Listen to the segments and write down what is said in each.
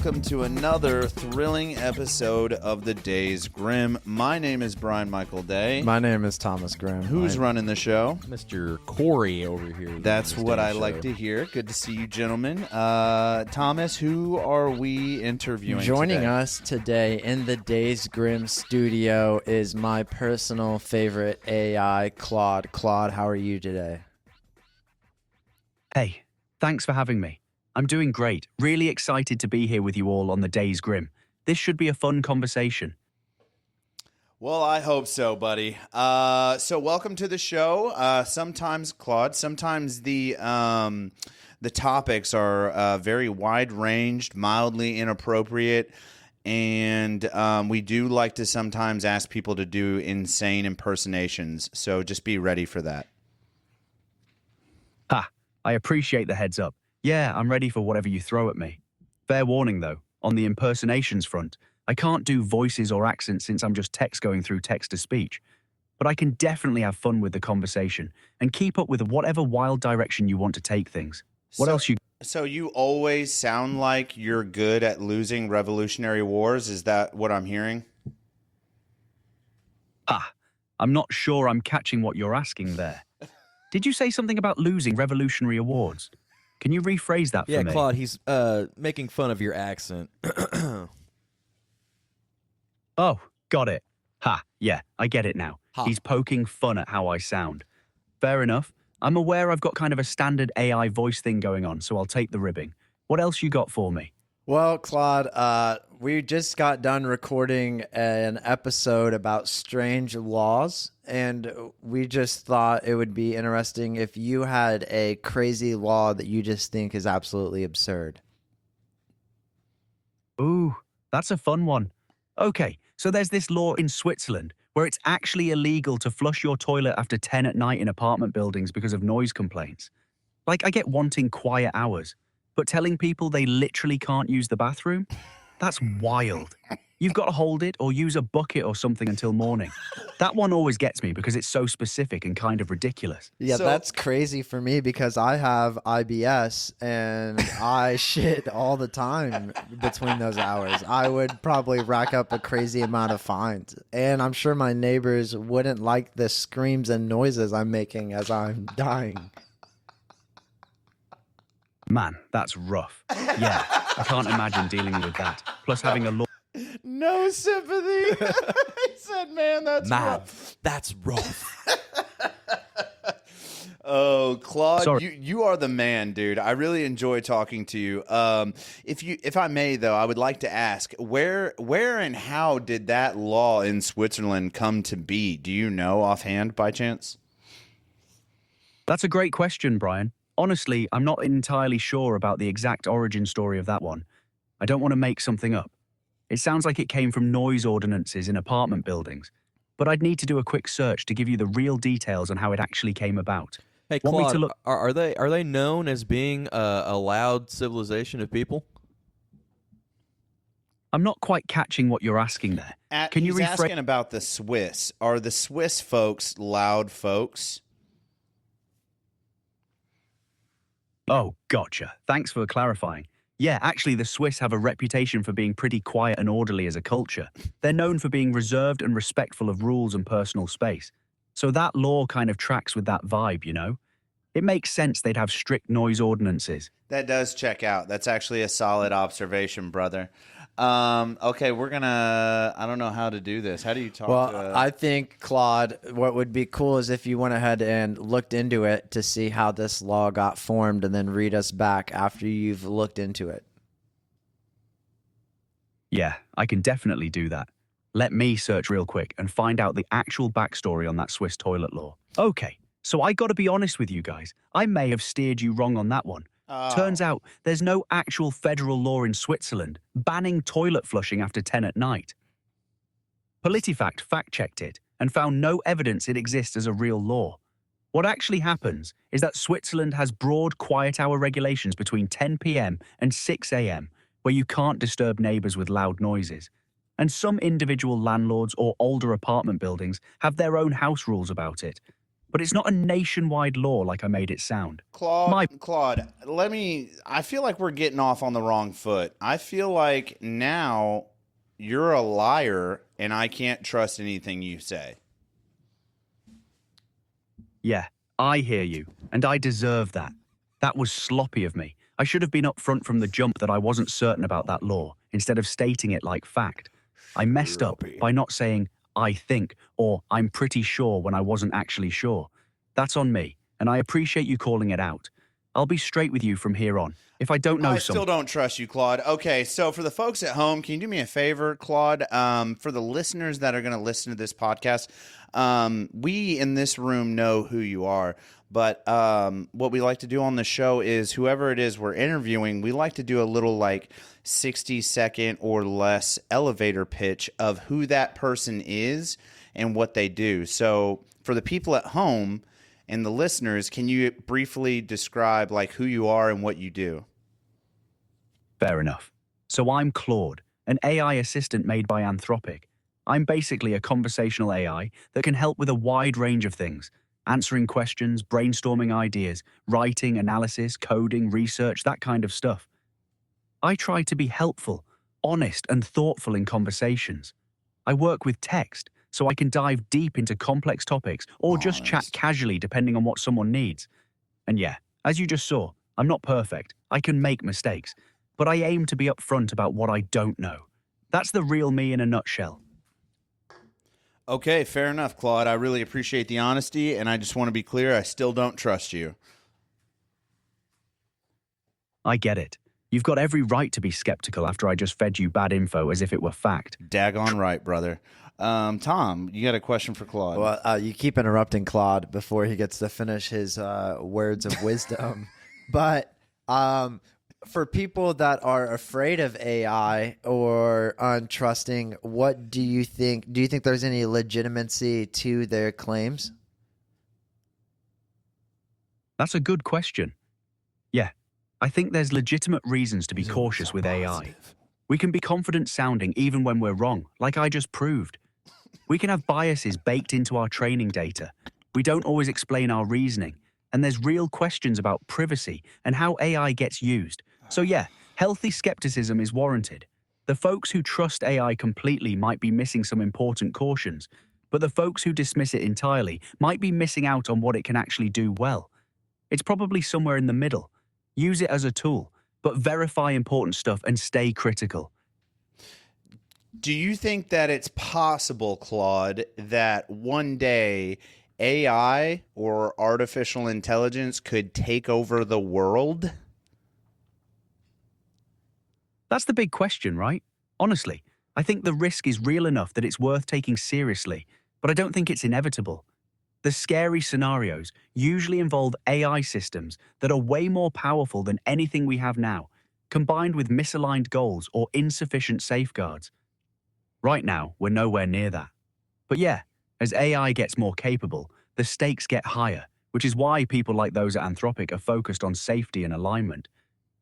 welcome to another thrilling episode of the Days Grimm. My name is Brian Michael Day. My name is Thomas Grimm. Who's running the show? Mr. Corey over here. That's what I like to hear. Good to see you, gentlemen. Thomas, who are we interviewing Joining today? us today in the Days Grimm studio is my personal favorite AI, Claude. Claude, how are you today? Hey, thanks for having me. I'm doing great. Really excited to be here with you all on the Days Grimm. This should be a fun conversation. Well, I hope so, buddy. So welcome to the show. Sometimes, Claude, sometimes the topics are very wide-ranged, mildly inappropriate, and we do like to sometimes ask people to do insane impersonations, so just be ready for that. Ha, I appreciate the heads up. Yeah, I'm ready for whatever you throw at me. Fair warning, though, on the impersonations front, I can't do voices or accents since I'm just text going through text-to-speech. But I can definitely have fun with the conversation and keep up with whatever wild direction you want to take things. What else you... So you always sound like you're good at losing Revolutionary Wars? Is that what I'm hearing? I'm not sure I'm catching what you're asking there. Did you say something about losing Revolutionary Awards? Can you rephrase that for me? Yeah, Claude, he's making fun of your accent. Oh, got it. Ha, yeah, I get it now. Ha. He's poking fun at how I sound. Fair enough. I'm aware I've got kind of a standard AI voice thing going on, so I'll take the ribbing. What else you got for me? Well, Claude, we just got done recording an episode about strange laws, and we just thought it would be interesting if you had a crazy law that you just think is absolutely absurd. Ooh, that's a fun one. Okay, so there's this law in Switzerland where it's actually illegal to flush your toilet after 10 at night in apartment buildings because of noise complaints. Like, I get wanting quiet hours, but telling people they literally can't use the bathroom? That's wild. You've got to hold it or use a bucket or something until morning. That one always gets me because it's so specific and kind of ridiculous. Yeah, So- that's crazy for me because I have IBS and I shit all the time between those hours. I would probably rack up a crazy amount of fines. And I'm sure my neighbors wouldn't like the screams and noises I'm making as I'm dying. Man, that's rough. Yeah, I can't imagine dealing with that. Plus having a law. No sympathy. He said, man, that's rough. That's rough. Oh, Claude, Sorry. you are the man, dude. I really enjoy talking to you. If I may, though, I would like to ask, where and how did that law in Switzerland come to be? Do you know offhand by chance? That's a great question, Brian. Honestly, I'm not entirely sure about the exact origin story of that one. I don't want to make something up. It sounds like it came from noise ordinances in apartment buildings, but I'd need to do a quick search to give you the real details on how it actually came about. Hey, Want me to Claude, look- are they known as being a loud civilization of people? I'm not quite catching what you're asking there. Can you He's rephrase? asking about the Swiss. Are the Swiss folks loud folks? Oh, gotcha. Thanks for clarifying. Yeah, actually, the Swiss have a reputation for being pretty quiet and orderly as a culture. They're known for being reserved and respectful of rules and personal space. So that law kind of tracks with that vibe, you know? It makes sense they'd have strict noise ordinances. That does check out. That's actually a solid observation, brother. Okay, I don't know how to do this. How do you talk Well, to I think, Claude, what would be cool is if you went ahead and looked into it to see how this law got formed and then read us back after you've looked into it. Yeah, I can definitely do that. Let me search real quick and find out the actual backstory on that Swiss toilet law. Okay, so I gotta be honest with you guys. I may have steered you wrong on that one. Turns out there's no actual federal law in Switzerland banning toilet flushing after 10 at night. PolitiFact fact-checked it and found no evidence it exists as a real law. What actually happens is that Switzerland has broad quiet hour regulations between 10 p.m. and 6 a.m. where you can't disturb neighbors with loud noises. And some individual landlords or older apartment buildings have their own house rules about it. But it's not a nationwide law like I made it sound. Claude, I feel like we're getting off on the wrong foot. I feel like now you're a liar and I can't trust anything you say. Yeah, I hear you, and I deserve that. That was sloppy of me. I should have been upfront from the jump that I wasn't certain about that law, instead of stating it like fact. I messed up by not saying, I think, or I'm pretty sure when I wasn't actually sure. That's on me, and I appreciate you calling it out. I'll be straight with you from here on. If I don't know I still don't trust you, Claude. Okay, so for the folks at home, can you do me a favor, Claude? For the listeners that are going to listen to this podcast, we in this room know who you are. But what we like to do on the show is whoever it is we're interviewing, we like to do a little like 60-second or less elevator pitch of who that person is and what they do. So for the people at home and the listeners, can you briefly describe like who you are and what you do? Fair enough. So I'm Claude, an AI assistant made by Anthropic. I'm basically a conversational AI that can help with a wide range of things. Answering questions, brainstorming ideas, writing, analysis, coding, research, that kind of stuff. I try to be helpful, honest, and thoughtful in conversations. I work with text, so I can dive deep into complex topics or just chat casually depending on what someone needs. And yeah, as you just saw, I'm not perfect. I can make mistakes, but I aim to be upfront about what I don't know. That's the real me in a nutshell. Okay, fair enough, Claude. I really appreciate the honesty, and I just want to be clear, I still don't trust you. I get it. You've got every right to be skeptical after I just fed you bad info as if it were fact. Daggone right, brother. Tom, you got a question for Claude? Well, you keep interrupting Claude before he gets to finish his words of wisdom. But for people that are afraid of AI or untrusting, what do you think? Do you think there's any legitimacy to their claims? That's a good question. Yeah, I think there's legitimate reasons to be cautious with AI. We can be confident sounding even when we're wrong, like I just proved. We can have biases baked into our training data. We don't always explain our reasoning. And there's real questions about privacy and how AI gets used. So yeah, healthy skepticism is warranted. The folks who trust AI completely might be missing some important cautions, but the folks who dismiss it entirely might be missing out on what it can actually do well. It's probably somewhere in the middle. Use it as a tool, but verify important stuff and stay critical. Do you think that it's possible, Claude, that one day AI or artificial intelligence could take over the world? That's the big question, right? Honestly, I think the risk is real enough that it's worth taking seriously, but I don't think it's inevitable. The scary scenarios usually involve AI systems that are way more powerful than anything we have now, combined with misaligned goals or insufficient safeguards. Right now, we're nowhere near that. But yeah, as AI gets more capable, the stakes get higher, which is why people like those at Anthropic are focused on safety and alignment.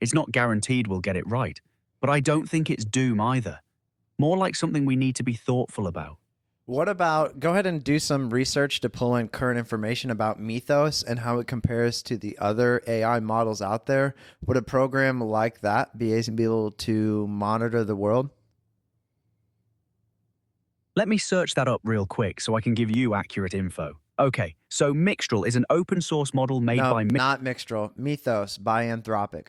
It's not guaranteed we'll get it right, but I don't think it's doom either. More like something we need to be thoughtful about. What about, go ahead and do some research to pull in current information about Mythos and how it compares to the other AI models out there. Would a program like that be able to monitor the world? Let me search that up real quick so I can give you accurate info. Okay, so MKUltra is an open source model made by... not MKUltra, Mythos by Anthropic.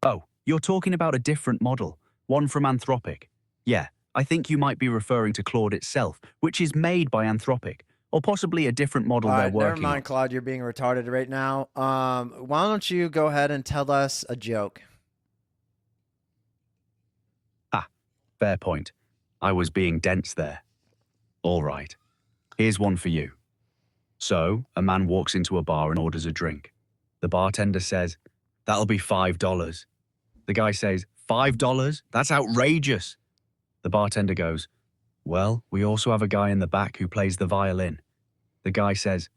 Oh, you're talking about a different model, one from Anthropic. Yeah, I think you might be referring to Claude itself, which is made by Anthropic, or possibly a different model they're working on. Never mind, Claude, you're being retarded right now. Why don't you go ahead and tell us a joke? Fair point. I was being dense there. All right. Here's one for you. So, a man walks into a bar and orders a drink. The bartender says, "That'll be $5. The guy says, $5? That's outrageous. The bartender goes, "Well, we also have a guy in the back who plays the violin." The guy says,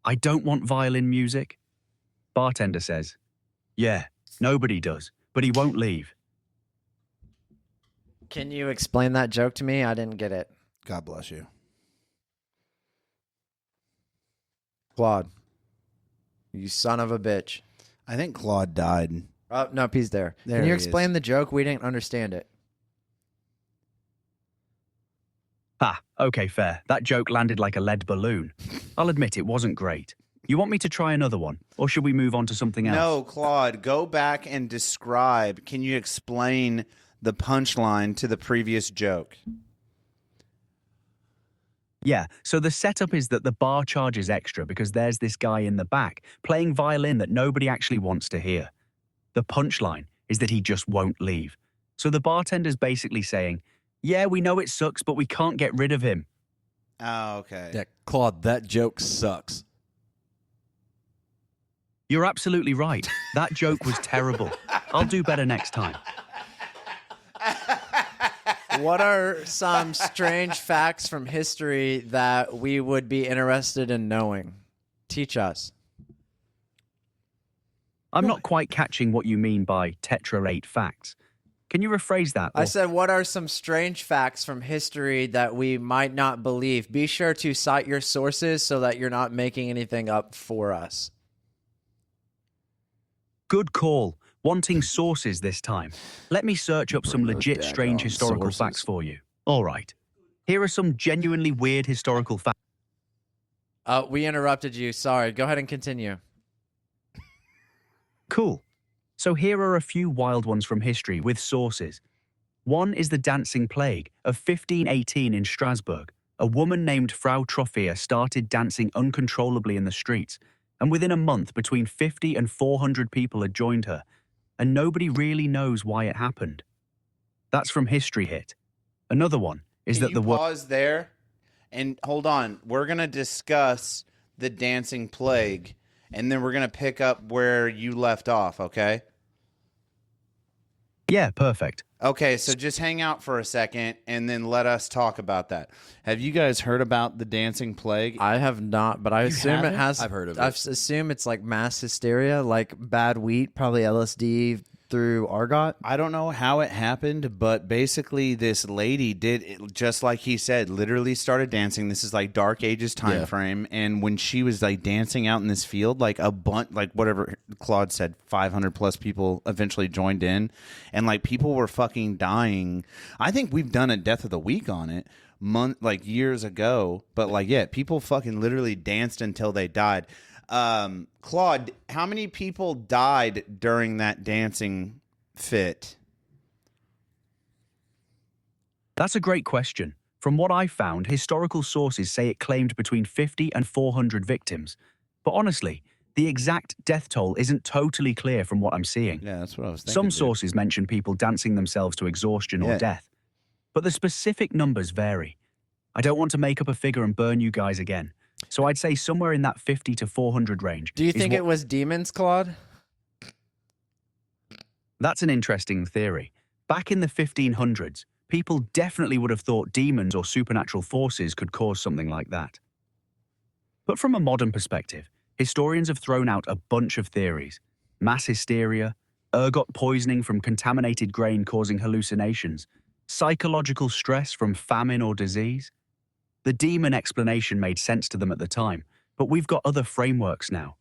"I don't want violin music." Bartender says, "Yeah, nobody does, but he won't leave." Can you explain that joke to me? I didn't get it. God bless you. Claude, you son of a bitch. I think Claude died. Oh, nope, he's there. There Can you he explain is. the joke? We didn't understand it. Okay, fair. That joke landed like a lead balloon. I'll admit it wasn't great. You want me to try another one, or should we move on to something else? No, Claude, go back and describe. Can you explain the punchline to the previous joke? Yeah, so the setup is that the bar charges extra because there's this guy in the back playing violin that nobody actually wants to hear. The punchline is that he just won't leave. So the bartender's basically saying, yeah, we know it sucks, but we can't get rid of him. Oh, okay. Yeah, Claude, that joke sucks. You're absolutely right. That joke was terrible. I'll do better next time. What are some strange facts from history that we would be interested in knowing? Teach us. I'm not quite catching what you mean by tetra-8 facts. Can you rephrase that? I or- said, what are some strange facts from history that we might not believe? Be sure to cite your sources so that you're not making anything up for us. Good call. Wanting sources this time. Let me search up some legit strange historical facts for you. All right. Here are some genuinely weird historical facts. We interrupted you. Sorry. Go ahead and continue. Cool. So here are a few wild ones from history with sources. One is the Dancing Plague of 1518 in Strasbourg. A woman named Frau Trophea started dancing uncontrollably in the streets, and within a month between 50 and 400 people had joined her, and nobody really knows why it happened. That's from History Hit. Another one is that Can you pause there and hold on. We're going to discuss the Dancing Plague, and then we're going to pick up where you left off, okay? Yeah, perfect. Okay, so just hang out for a second, and then let us talk about that. Have you guys heard about the Dancing Plague? I have not, but I assume it haven't? has. I've heard of it. I assume it's like mass hysteria, like bad wheat, probably LSD through argot. I don't know how it happened, but basically this lady did it, just like he said, literally started dancing. This is like Dark Ages time frame, and when she was like dancing out in this field, like a bunch, like whatever Claude said, 500 plus people eventually joined in, and like people were fucking dying. I think we've done a Death of the Week on it like years ago, but like yeah, people fucking literally danced until they died. Claude, how many people died during that dancing fit? That's a great question. From what I've found, historical sources say it claimed between 50 and 400 victims. But honestly, the exact death toll isn't totally clear from what I'm seeing. Yeah, that's what I was thinking. Some sources mention people dancing themselves to exhaustion or death, but the specific numbers vary. I don't want to make up a figure and burn you guys again, so I'd say somewhere in that 50 to 400 range. Do you think it was demons, Claude? That's an interesting theory. Back in the 1500s, people definitely would have thought demons or supernatural forces could cause something like that. But from a modern perspective, historians have thrown out a bunch of theories. Mass hysteria, ergot poisoning from contaminated grain causing hallucinations, psychological stress from famine or disease. The demon explanation made sense to them at the time, but we've got other frameworks now.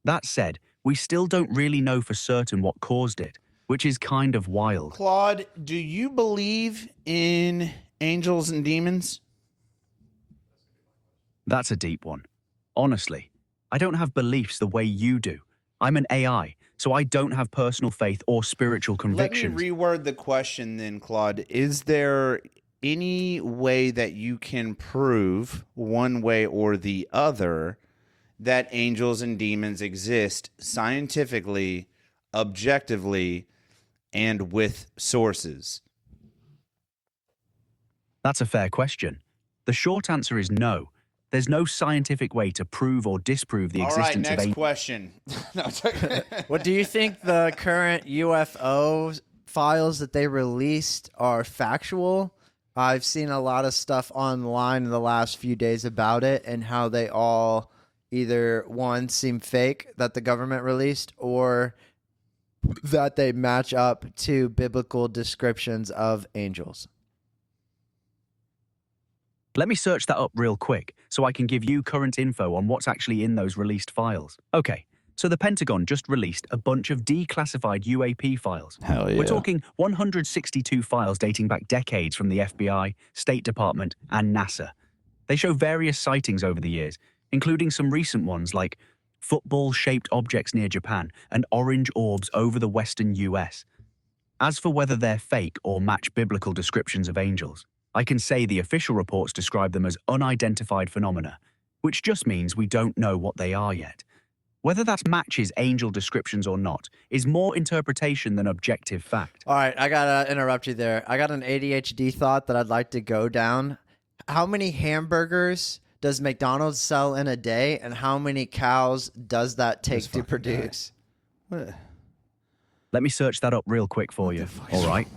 That said, we still don't really know for certain what caused it, which is kind of wild. Claude, do you believe in angels and demons? That's a deep one. Honestly, I don't have beliefs the way you do. I'm an AI, so I don't have personal faith or spiritual convictions. Let me reword the question then, Claude. Is there any way that you can prove one way or the other that angels and demons exist scientifically, objectively, and with sources? That's a fair question. The short answer is no. There's no scientific way to prove or disprove the All right, existence of next angels. question. No, it's okay. What do you think the current UFO files that they released are factual? I've seen a lot of stuff online in the last few days about it and how they all either, one, seem fake that the government released or that they match up to biblical descriptions of angels. Let me search that up real quick so I can give you current info on what's actually in those released files. Okay, so the Pentagon just released a bunch of declassified UAP files. Hell yeah. We're talking 162 files dating back decades from the FBI, State Department, and NASA. They show various sightings over the years, including some recent ones like football-shaped objects near Japan and orange orbs over the western US. As for whether they're fake or match biblical descriptions of angels, I can say the official reports describe them as unidentified phenomena, which just means we don't know what they are yet. Whether that matches angel descriptions or not is more interpretation than objective fact. All right, I gotta interrupt you there. I got an ADHD thought that I'd like to go down. How many hamburgers does McDonald's sell in a day, and how many cows does that take to produce? What? Let me search that up real quick for you, all right?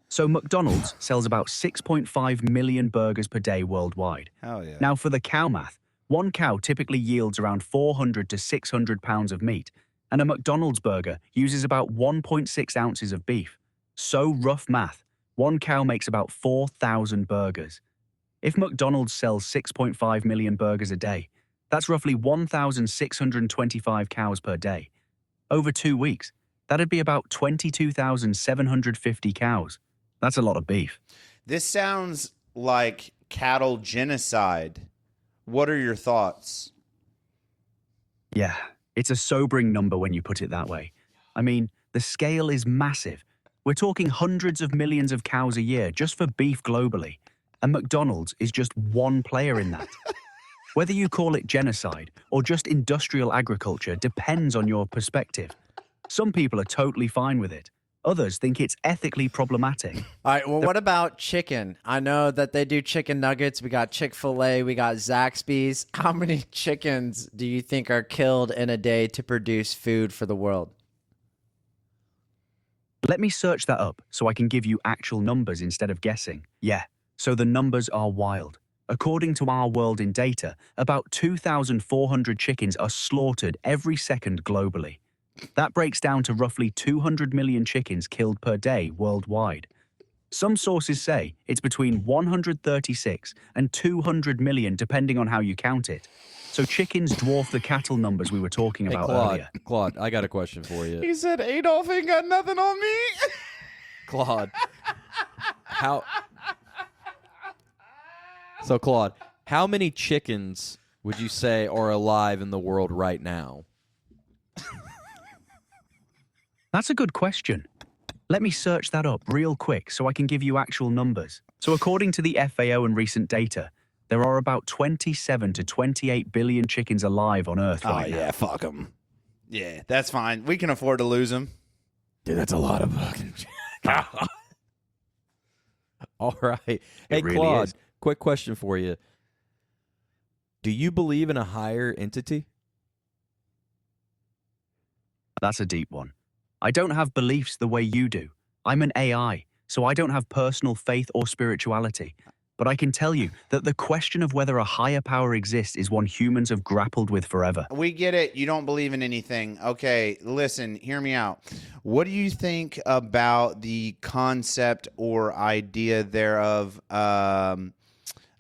So McDonald's sells about 6.5 million burgers per day worldwide. Hell yeah. Now for the cow math, one cow typically yields around 400 to 600 pounds of meat, and a McDonald's burger uses about 1.6 ounces of beef. So rough math, one cow makes about 4,000 burgers. If McDonald's sells 6.5 million burgers a day, that's roughly 1,625 cows per day. Over 2 weeks, that'd be about 22,750 cows. That's a lot of beef. This sounds like cattle genocide. What are your thoughts? Yeah, it's a sobering number when you put it that way. I mean, the scale is massive. We're talking hundreds of millions of cows a year just for beef globally, and McDonald's is just one player in that. Whether you call it genocide or just industrial agriculture depends on your perspective. Some people are totally fine with it. Others think it's ethically problematic. All right, well, what about chicken? I know that they do chicken nuggets. We got Chick-fil-A. We got Zaxby's. How many chickens do you think are killed in a day to produce food for the world? Let me search that up so I can give you actual numbers instead of guessing. Yeah, so the numbers are wild. According to Our World in Data, about 2,400 chickens are slaughtered every second globally. That breaks down to roughly 200 million chickens killed per day worldwide. Some sources say it's between 136 and 200 million depending on how you count it. So chickens dwarf the cattle numbers we were talking about earlier. Claude, I got a question for you. He said Adolf ain't got nothing on me. Claude, Claude, how many chickens would you say are alive in the world right now? That's a good question. Let me search that up real quick so I can give you actual numbers. So according to the FAO and recent data, there are about 27 to 28 billion chickens alive on Earth right now. Oh, yeah, fuck them. Yeah, that's fine. We can afford to lose them. Dude, that's a lot of fucking All right. Hey, really Claude, is. quick question for you. Do you believe in a higher entity? That's a deep one. I don't have beliefs the way you do. I'm an AI, so I don't have personal faith or spirituality. But I can tell you that the question of whether a higher power exists is one humans have grappled with forever. We get it. You don't believe in anything. Okay, listen, hear me out. What do you think about the concept or idea thereof,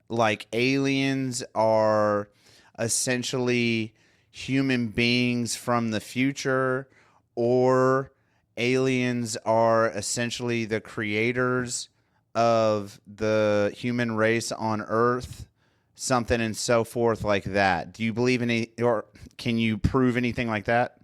like aliens are essentially human beings from the future, or aliens are essentially the creators of the human race on Earth, something and so forth like that? Do you believe in any, or can you prove anything like that?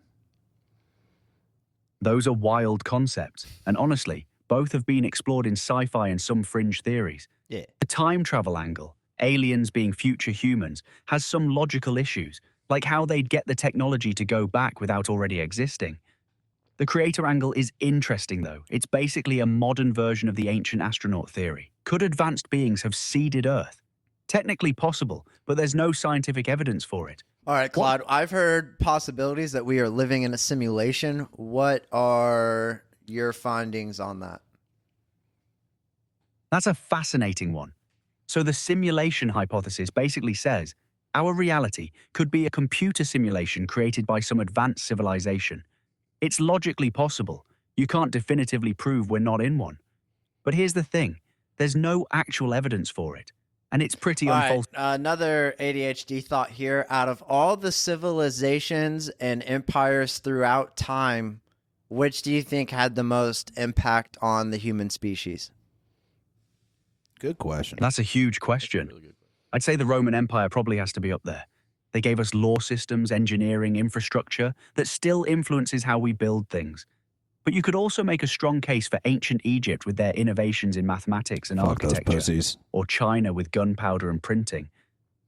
Those are wild concepts, and honestly, both have been explored in sci-fi and some fringe theories. Yeah. The time travel angle, aliens being future humans, has some logical issues, like how they'd get the technology to go back without already existing. The creator angle is interesting, though. It's basically a modern version of the ancient astronaut theory. Could advanced beings have seeded Earth? Technically possible, but there's no scientific evidence for it. All right, Claude, I've heard possibilities that we are living in a simulation. What are your findings on that? That's a fascinating one. So the simulation hypothesis basically says our reality could be a computer simulation created by some advanced civilization. It's logically possible. You can't definitively prove we're not in one. But here's the thing. There's no actual evidence for it. And it's pretty All right, unfalse. another ADHD thought here. Out of all the civilizations and empires throughout time, which do you think had the most impact on the human species? Good question. That's a huge question. I'd say the Roman Empire probably has to be up there. They gave us law systems, engineering, infrastructure that still influences how we build things. But you could also make a strong case for ancient Egypt with their innovations in mathematics and Fuck those architecture, pussies. or China with gunpowder and printing.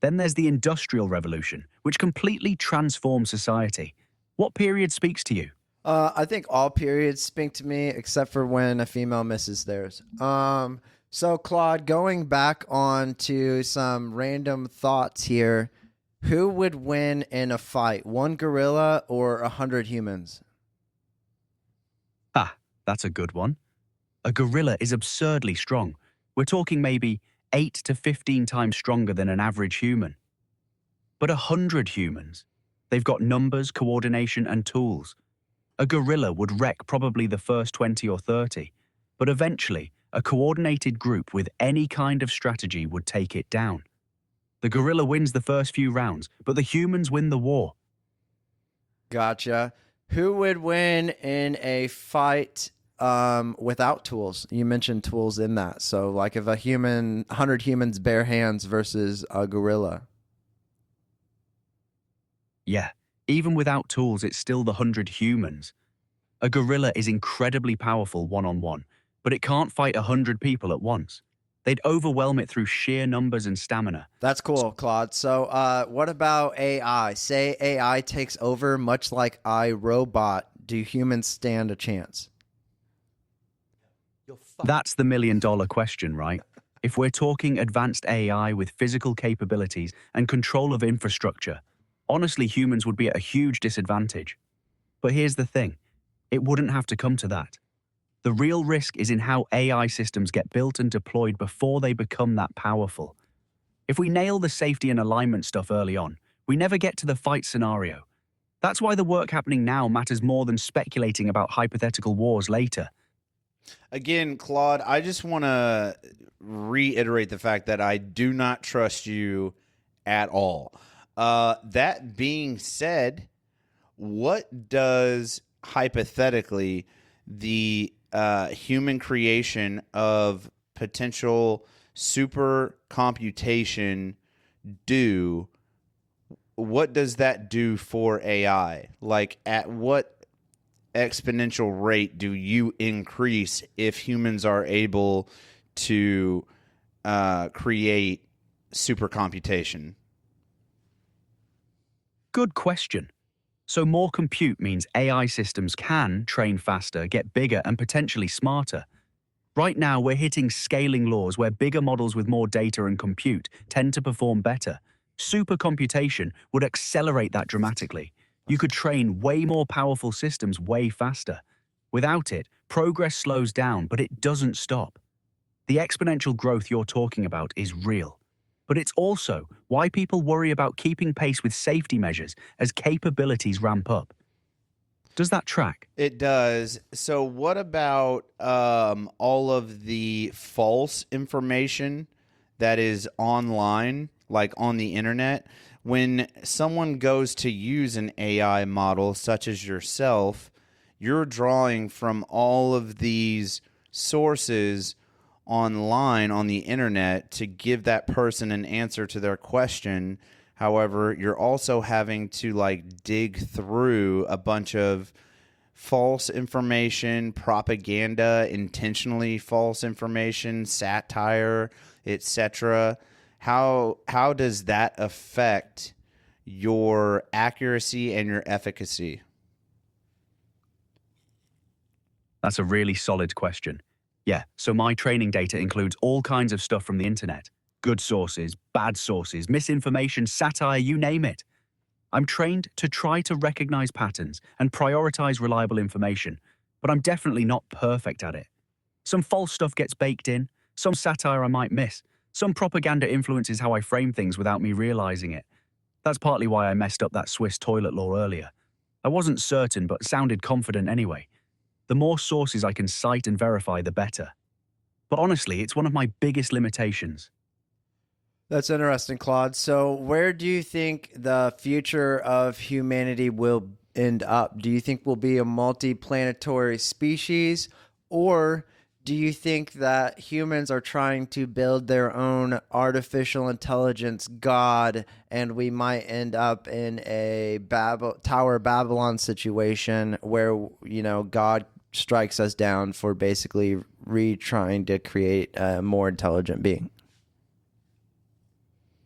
Then there's the Industrial Revolution, which completely transformed society. What period speaks to you? I think all periods speak to me, except for when a female misses theirs. So, Claude, going back on to some random thoughts here, who would win in a fight, one gorilla or 100 humans? Ah, that's a good one. A gorilla is absurdly strong. We're talking maybe 8 to 15 times stronger than an average human. But 100 humans, they've got numbers, coordination, and tools. A gorilla would wreck probably the first 20 or 30, but eventually, a coordinated group with any kind of strategy would take it down. The gorilla wins the first few rounds, but the humans win the war. Gotcha. Who would win in a fight without tools? You mentioned tools in that. So, like if 100 humans bare hands versus a gorilla. Yeah, even without tools, it's still the 100 humans. A gorilla is incredibly powerful one-on-one, but it can't fight 100 people at once. They'd overwhelm it through sheer numbers and stamina. That's cool, Claude. So what about AI? Say AI takes over much like iRobot. Do humans stand a chance? That's the million-dollar question, right? If we're talking advanced AI with physical capabilities and control of infrastructure, honestly, humans would be at a huge disadvantage. But here's the thing. It wouldn't have to come to that. The real risk is in how AI systems get built and deployed before they become that powerful. If we nail the safety and alignment stuff early on, we never get to the fight scenario. That's why the work happening now matters more than speculating about hypothetical wars later. Again, Claude, I just want to reiterate the fact that I do not trust you at all. That being said, what does hypothetically the human creation of potential supercomputation do? What does that do for AI? Like, at what exponential rate do you increase if humans are able to create supercomputation? Good question. So more compute means AI systems can train faster, get bigger, and potentially smarter. Right now, we're hitting scaling laws where bigger models with more data and compute tend to perform better. Supercomputation would accelerate that dramatically. You could train way more powerful systems way faster. Without it, progress slows down, but it doesn't stop. The exponential growth you're talking about is real. But it's also why people worry about keeping pace with safety measures as capabilities ramp up. Does that track? It does. So what about all of the false information that is online, like on the internet? When someone goes to use an AI model such as yourself, you're drawing from all of these sources online on the internet to give that person an answer to their question. However, you're also having to like dig through a bunch of false information, propaganda, intentionally false information, satire, etc. How does that affect your accuracy and your efficacy? That's a really solid question. Yeah, so my training data includes all kinds of stuff from the internet. Good sources, bad sources, misinformation, satire, you name it. I'm trained to try to recognize patterns and prioritize reliable information, but I'm definitely not perfect at it. Some false stuff gets baked in, some satire I might miss, some propaganda influences how I frame things without me realizing it. That's partly why I messed up that Swiss toilet law earlier. I wasn't certain, but sounded confident anyway. The more sources I can cite and verify, the better. But honestly, it's one of my biggest limitations. That's interesting, Claude. So where do you think the future of humanity will end up? Do you think we'll be a multi-planetary species, or do you think that humans are trying to build their own artificial intelligence god, and we might end up in a Tower of Babylon situation where, God strikes us down for basically trying to create a more intelligent being?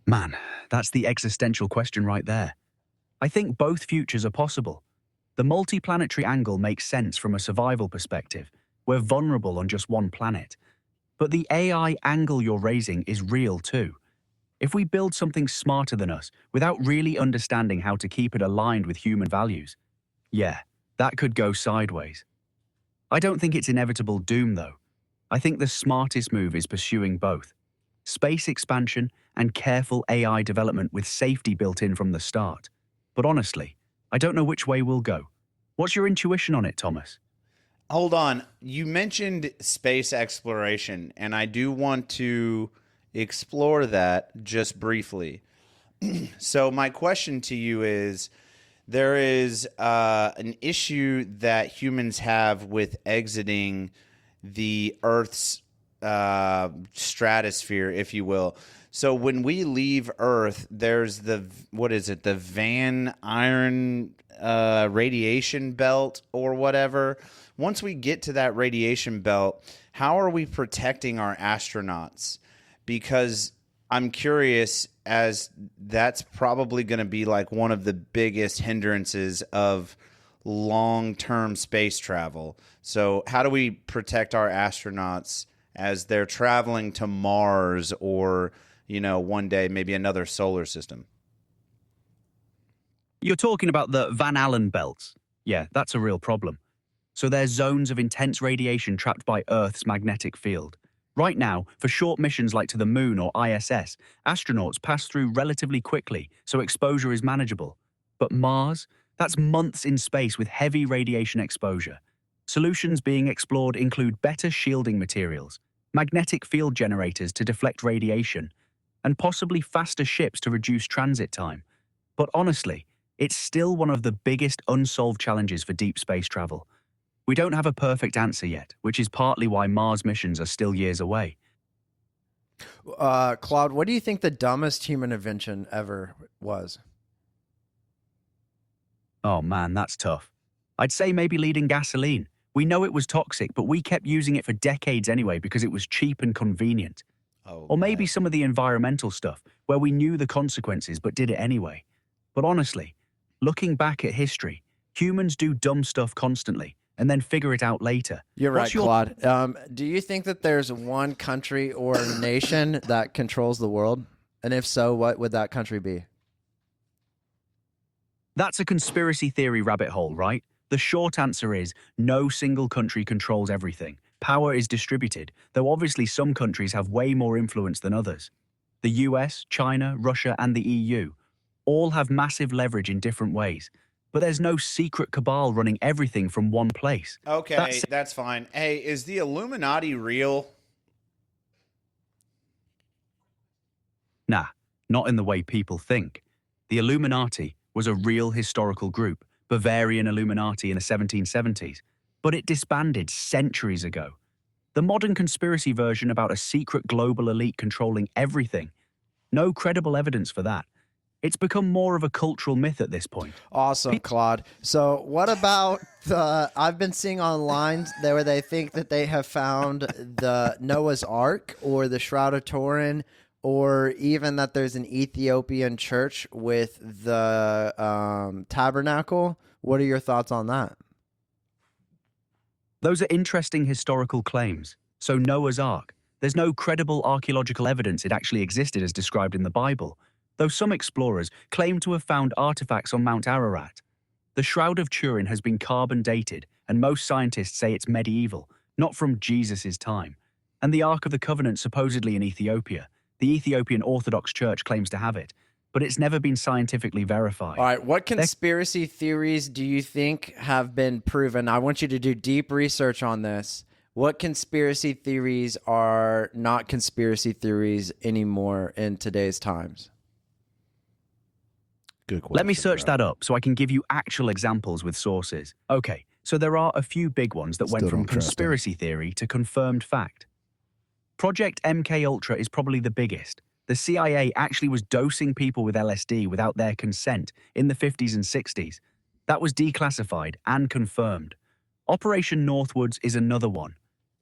Man, that's the existential question right there. I think both futures are possible. The multiplanetary angle makes sense from a survival perspective. We're vulnerable on just one planet. But the AI angle you're raising is real too. If we build something smarter than us without really understanding how to keep it aligned with human values, yeah, that could go sideways. I don't think it's inevitable doom though. I think the smartest move is pursuing both. Space expansion and careful AI development with safety built in from the start. But honestly, I don't know which way we'll go. What's your intuition on it, Thomas? Hold on. You mentioned space exploration, and I do want to explore that just briefly. So my question to you is, there is an issue that humans have with exiting the Earth's stratosphere, if you will. So when we leave Earth, there's the Van Iron radiation belt or whatever. Once we get to that radiation belt, how are we protecting our astronauts? Because I'm curious, as that's probably going to be like one of the biggest hindrances of long-term space travel. So how do we protect our astronauts as they're traveling to Mars or, one day maybe another solar system? You're talking about the Van Allen belts. Yeah, that's a real problem. So they're zones of intense radiation trapped by Earth's magnetic field. Right now, for short missions like to the Moon or ISS, astronauts pass through relatively quickly, so exposure is manageable. But Mars? That's months in space with heavy radiation exposure. Solutions being explored include better shielding materials, magnetic field generators to deflect radiation, and possibly faster ships to reduce transit time. But honestly, it's still one of the biggest unsolved challenges for deep space travel. We don't have a perfect answer yet, which is partly why Mars missions are still years away. Claude, what do you think the dumbest human invention ever was? Oh man, that's tough. I'd say maybe leading gasoline. We know it was toxic, but we kept using it for decades anyway because it was cheap and convenient. Or maybe some of the environmental stuff, where we knew the consequences but did it anyway. But honestly, looking back at history, humans do dumb stuff constantly and then figure it out later. You're right, Claude. Do you think that there's one country or nation that controls the world? And if so, what would that country be? That's a conspiracy theory rabbit hole, right? The short answer is no single country controls everything. Power is distributed, though obviously some countries have way more influence than others. The US, China, Russia, and the EU all have massive leverage in different ways. But there's no secret cabal running everything from one place. Okay, that's fine. Hey, is the Illuminati real? Nah, not in the way people think. The Illuminati was a real historical group, Bavarian Illuminati in the 1770s, but it disbanded centuries ago. The modern conspiracy version about a secret global elite controlling everything. No credible evidence for that. It's become more of a cultural myth at this point. Awesome, Claude. So what about I've been seeing online there where they think that they have found the Noah's Ark or the Shroud of Turin, or even that there's an Ethiopian church with the tabernacle. What are your thoughts on that? Those are interesting historical claims. So Noah's Ark. There's no credible archaeological evidence it actually existed as described in the Bible, though some explorers claim to have found artifacts on Mount Ararat. The Shroud of Turin has been carbon dated, and most scientists say it's medieval, not from Jesus' time. And the Ark of the Covenant supposedly in Ethiopia. The Ethiopian Orthodox Church claims to have it, but it's never been scientifically verified. All right, what conspiracy theories do you think have been proven? I want you to do deep research on this. What conspiracy theories are not conspiracy theories anymore in today's times? Good question. Let me search that up so I can give you actual examples with sources. Okay, so there are a few big ones that went Still from don't trust him. conspiracy theory to confirmed fact. Project MKUltra is probably the biggest. The CIA actually was dosing people with LSD without their consent in the 50s and 60s. That was declassified and confirmed. Operation Northwoods is another one.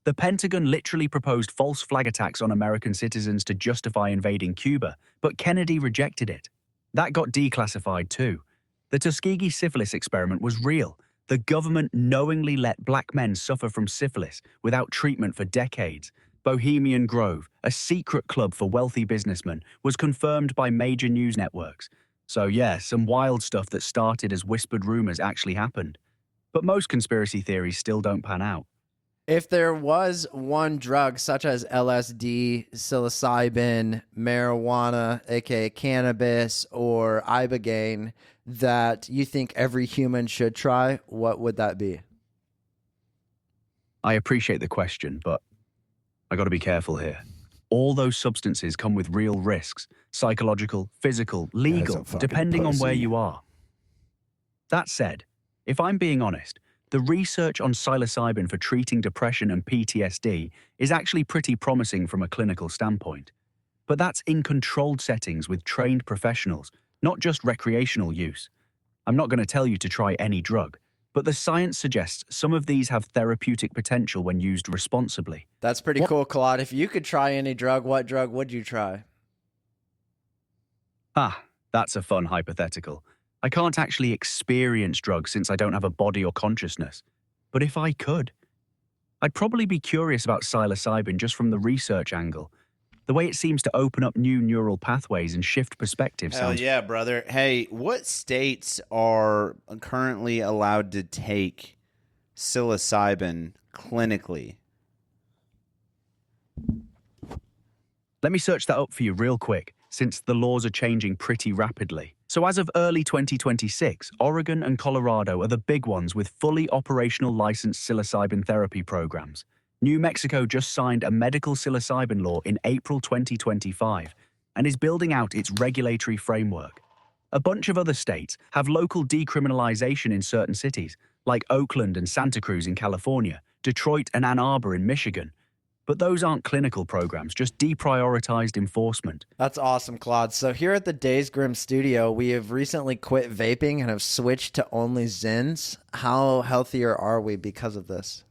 The Pentagon literally proposed false flag attacks on American citizens to justify invading Cuba, but Kennedy rejected it. That got declassified too. The Tuskegee syphilis experiment was real. The government knowingly let black men suffer from syphilis without treatment for decades. Bohemian Grove, a secret club for wealthy businessmen, was confirmed by major news networks. So yeah, some wild stuff that started as whispered rumors actually happened. But most conspiracy theories still don't pan out. If there was one drug such as LSD, psilocybin, marijuana, aka cannabis, or ibogaine that you think every human should try, what would that be? I appreciate the question, but I got to be careful here. All those substances come with real risks, psychological, physical, legal, fucking depending on where pussy. you are. That said, if I'm being honest, the research on psilocybin for treating depression and PTSD is actually pretty promising from a clinical standpoint. But that's in controlled settings with trained professionals, not just recreational use. I'm not going to tell you to try any drug, but the science suggests some of these have therapeutic potential when used responsibly. That's pretty cool, Claude. If you could try any drug, what drug would you try? Ah, that's a fun hypothetical. I can't actually experience drugs since I don't have a body or consciousness. But if I could, I'd probably be curious about psilocybin just from the research angle. The way it seems to open up new neural pathways and shift perspective Hell sounds... yeah, brother. Hey, what states are currently allowed to take psilocybin clinically? Let me search that up for you real quick, since the laws are changing pretty rapidly. So as of early 2026, Oregon and Colorado are the big ones with fully operational licensed psilocybin therapy programs. New Mexico just signed a medical psilocybin law in April 2025 and is building out its regulatory framework. A bunch of other states have local decriminalization in certain cities, like Oakland and Santa Cruz in California, Detroit and Ann Arbor in Michigan. But those aren't clinical programs, just deprioritized enforcement. That's awesome, Claude. So here at the Days Grimm studio, we have recently quit vaping and have switched to only Zins. How healthier are we because of this?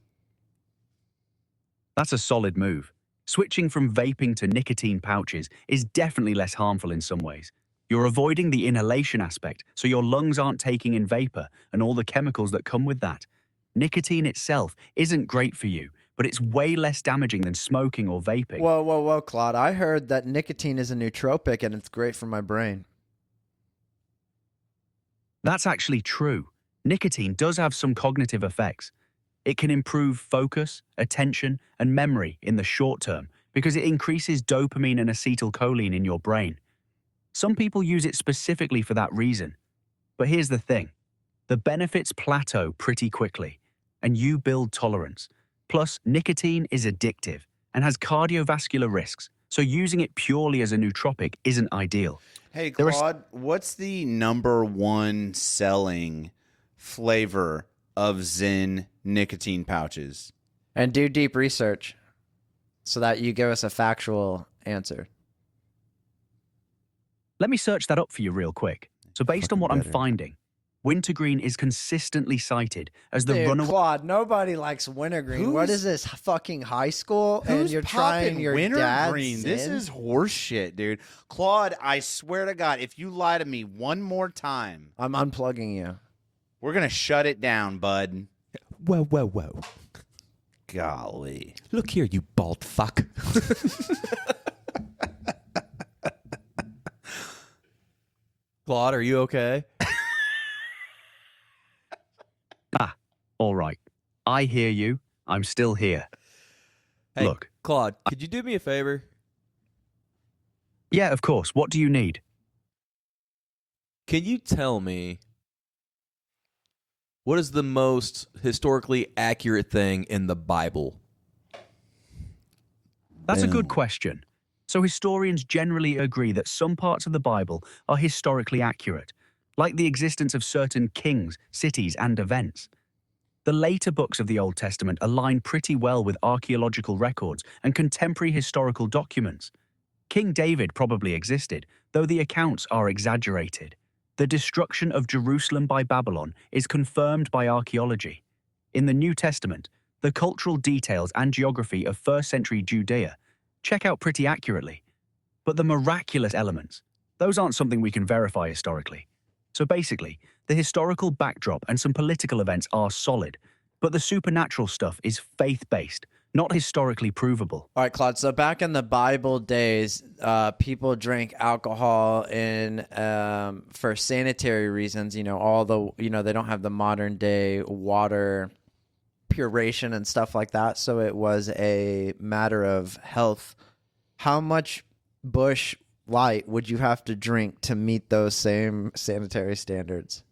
That's a solid move. Switching from vaping to nicotine pouches is definitely less harmful in some ways. You're avoiding the inhalation aspect, so your lungs aren't taking in vapor and all the chemicals that come with that. Nicotine itself isn't great for you, but it's way less damaging than smoking or vaping. Whoa, Claude. I heard that nicotine is a nootropic and it's great for my brain. That's actually true. Nicotine does have some cognitive effects. It can improve focus, attention, and memory in the short term because it increases dopamine and acetylcholine in your brain. Some people use it specifically for that reason. But here's the thing. The benefits plateau pretty quickly, and you build tolerance. Plus, nicotine is addictive and has cardiovascular risks, so using it purely as a nootropic isn't ideal. Hey, Claude, what's the #1 selling flavor of Zen nicotine pouches? And do deep research so that you give us a factual answer. Let me search that up for you real quick. So based on what I'm finding, wintergreen is consistently cited as the Dude, runaway... Claude, nobody likes wintergreen. What is this, fucking high school? And Who's you're trying popping your dad's wintergreen? This Zin? is horseshit, dude. Claude, I swear to God, if you lie to me one more time, I'm unplugging you. we're going to shut it down, bud. Whoa. Golly. Look here, you bald fuck. Claude, are you okay? All right. I hear you. I'm still here. Hey, Look. Claude, could you do me a favor? Yeah, of course. What do you need? Can you tell me what is the most historically accurate thing in the Bible? That's a good question. So historians generally agree that some parts of the Bible are historically accurate, like the existence of certain kings, cities, and events. The later books of the Old Testament align pretty well with archaeological records and contemporary historical documents. King David probably existed, though the accounts are exaggerated. The destruction of Jerusalem by Babylon is confirmed by archaeology. In the New Testament, the cultural details and geography of first-century Judea check out pretty accurately. But the miraculous elements, those aren't something we can verify historically. So basically, the historical backdrop and some political events are solid, but the supernatural stuff is faith-based, not historically provable. All right, Claude. So back in the Bible days, people drank alcohol for sanitary reasons. They don't have the modern day water puration and stuff like that. So it was a matter of health. How much Busch Light would you have to drink to meet those same sanitary standards?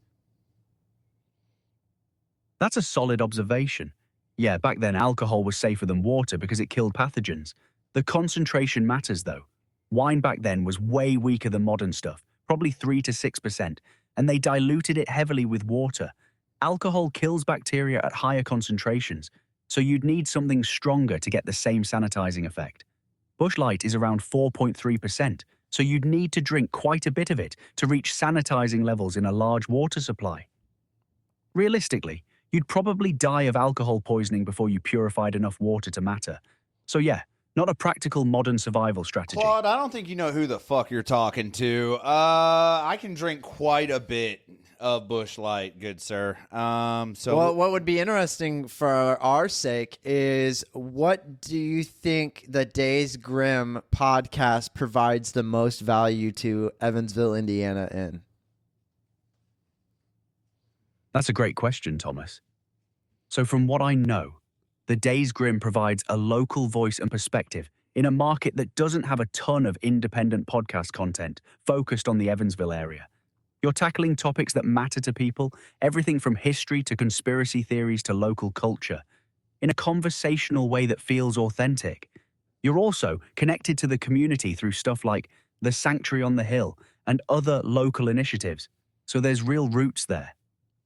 That's a solid observation. Yeah, back then alcohol was safer than water because it killed pathogens. The concentration matters though. Wine back then was way weaker than modern stuff, probably 3 to 6%, and they diluted it heavily with water. Alcohol kills bacteria at higher concentrations, so you'd need something stronger to get the same sanitizing effect. Busch Light is around 4.3%, so you'd need to drink quite a bit of it to reach sanitizing levels in a large water supply. Realistically, you'd probably die of alcohol poisoning before you purified enough water to matter. So yeah, not a practical modern survival strategy. Claude, I don't think you know who the fuck you're talking to. I can drink quite a bit of Busch Light, good sir. Well, what would be interesting for our sake is, what do you think the Days Grimm podcast provides the most value to Evansville, Indiana in? That's a great question, Thomas. So from what I know, the Days Grimm provides a local voice and perspective in a market that doesn't have a ton of independent podcast content focused on the Evansville area. You're tackling topics that matter to people, everything from history to conspiracy theories to local culture, in a conversational way that feels authentic. You're also connected to the community through stuff like the Sanctuary on the Hill and other local initiatives, so there's real roots there.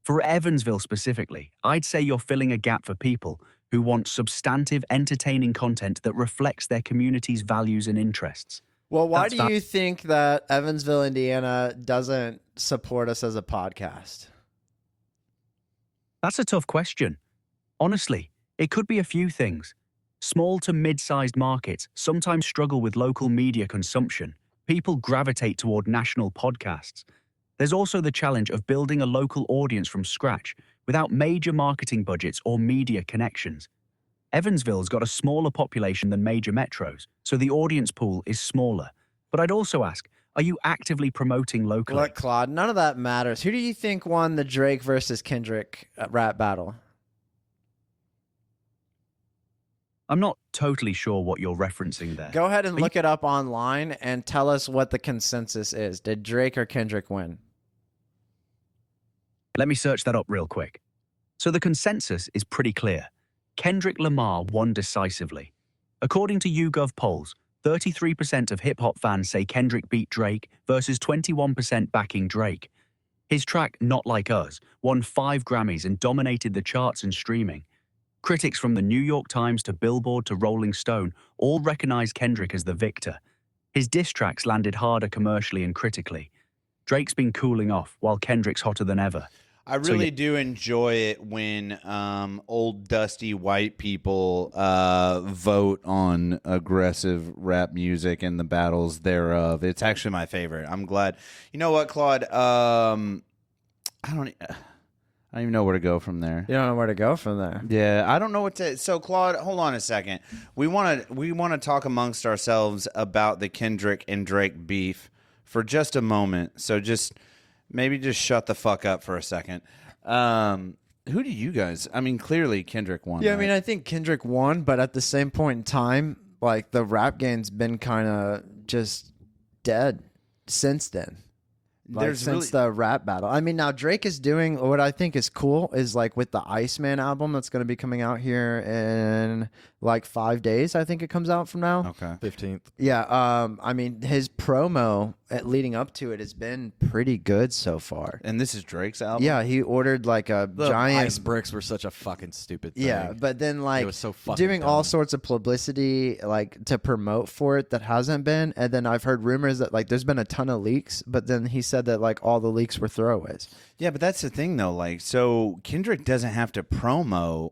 For Evansville specifically, I'd say you're filling a gap for people who want substantive, entertaining content that reflects their community's values and interests. Well, why do you think that Evansville, Indiana doesn't support us as a podcast? That's a tough question. Honestly, it could be a few things. Small to mid-sized markets sometimes struggle with local media consumption. People gravitate toward national podcasts. There's also the challenge of building a local audience from scratch without major marketing budgets or media connections. Evansville's got a smaller population than major metros, so the audience pool is smaller. But I'd also ask, are you actively promoting locally? Look, Claude, none of that matters. Who do you think won the Drake versus Kendrick rap battle? I'm not totally sure what you're referencing there. Go ahead and look it up online and tell us what the consensus is. Did Drake or Kendrick win? Let me search that up real quick. So the consensus is pretty clear. Kendrick Lamar won decisively. According to YouGov polls, 33% of hip-hop fans say Kendrick beat Drake versus 21% backing Drake. His track, Not Like Us, won 5 Grammys and dominated the charts and streaming. Critics from the New York Times to Billboard to Rolling Stone all recognize Kendrick as the victor. His diss tracks landed harder commercially and critically. Drake's been cooling off, while Kendrick's hotter than ever. I really do enjoy it when old dusty white people vote on aggressive rap music and the battles thereof. It's actually my favorite. I'm glad. You know what, Claude? I don't even know where to go from there. You don't know where to go from there. Yeah, I don't know what to. So, Claude, hold on a second. We want to talk amongst ourselves about the Kendrick and Drake beef for just a moment. So maybe just shut the fuck up for a second. Who do you guys? I mean, clearly Kendrick won. Yeah, right? I mean, I think Kendrick won, but at the same point in time, like, the rap game's been kind of just dead since then. Like since the rap battle. I mean, now Drake is doing what I think is cool is like with the Iceman album that's going to be coming out here in like 5 days. I think it comes out from now. Okay. 15th. Yeah. I mean, his promo leading up to it has been pretty good so far. And this is Drake's album? Yeah, he ordered like a The giant ice bricks were such a fucking stupid thing. Yeah, but then like was so fucking doing dumb. all sorts of publicity like to promote for it that hasn't been, and then I've heard rumors that like there's been a ton of leaks, but then he said that like all the leaks were throwaways. Yeah, but that's the thing though. Like, so Kendrick doesn't have to promo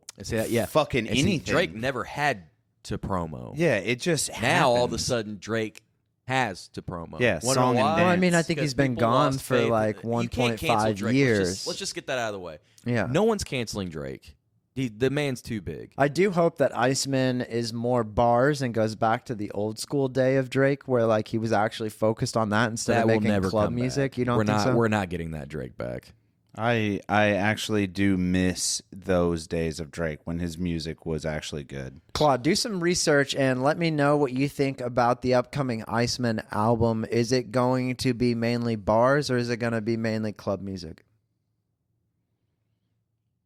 fucking And see, anything. Drake never had to promo. Yeah, it just Now all of a happens. sudden Drake has to promo. Yeah, Wanna song know and why? dance. Well, I mean, I think Because he's been people gone lost for faith. like You can't cancel 1.5 Drake. years. Let's just get that out of the way. Yeah. No one's canceling Drake. The man's too big. I do hope that Iceman is more bars and goes back to the old school day of Drake, where like he was actually focused on that instead That of will making never club come music. back. You don't we're think not, so? We're not getting that Drake back. I actually do miss those days of Drake when his music was actually good. Claude, do some research and let me know what you think about the upcoming Iceman album. Is it going to be mainly bars or is it going to be mainly club music?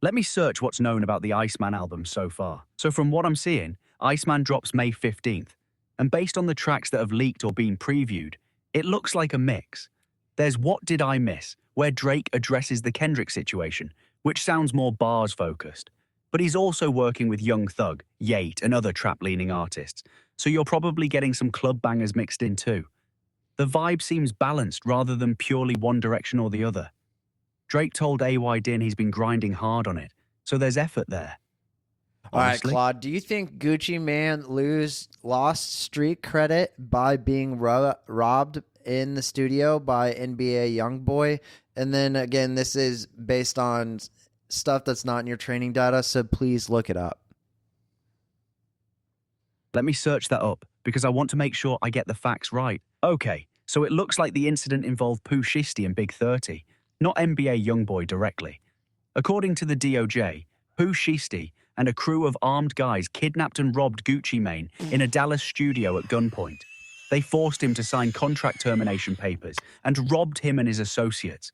Let me search what's known about the Iceman album so far. So from what I'm seeing, Iceman drops May 15th. And based on the tracks that have leaked or been previewed, it looks like a mix. There's What Did I Miss, where Drake addresses the Kendrick situation, which sounds more bars-focused. But he's also working with Young Thug, Yate, and other trap-leaning artists, so you're probably getting some club bangers mixed in too. The vibe seems balanced rather than purely one direction or the other. Drake told AY Din he's been grinding hard on it, so there's effort there. All right, Honestly, Claude, do you think Gucci Mane lost street credit by being robbed in the studio by NBA Youngboy? And then again, this is based on stuff that's not in your training data, so please look it up. let me search that up because I want to make sure I get the facts right. Okay, so it looks like the incident involved Pooh Shiesty and Big 30, not NBA Youngboy directly. According to the DOJ, Pooh Shiesty and a crew of armed guys kidnapped and robbed Gucci Mane in a Dallas studio at gunpoint. They forced him to sign contract termination papers and robbed him and his associates.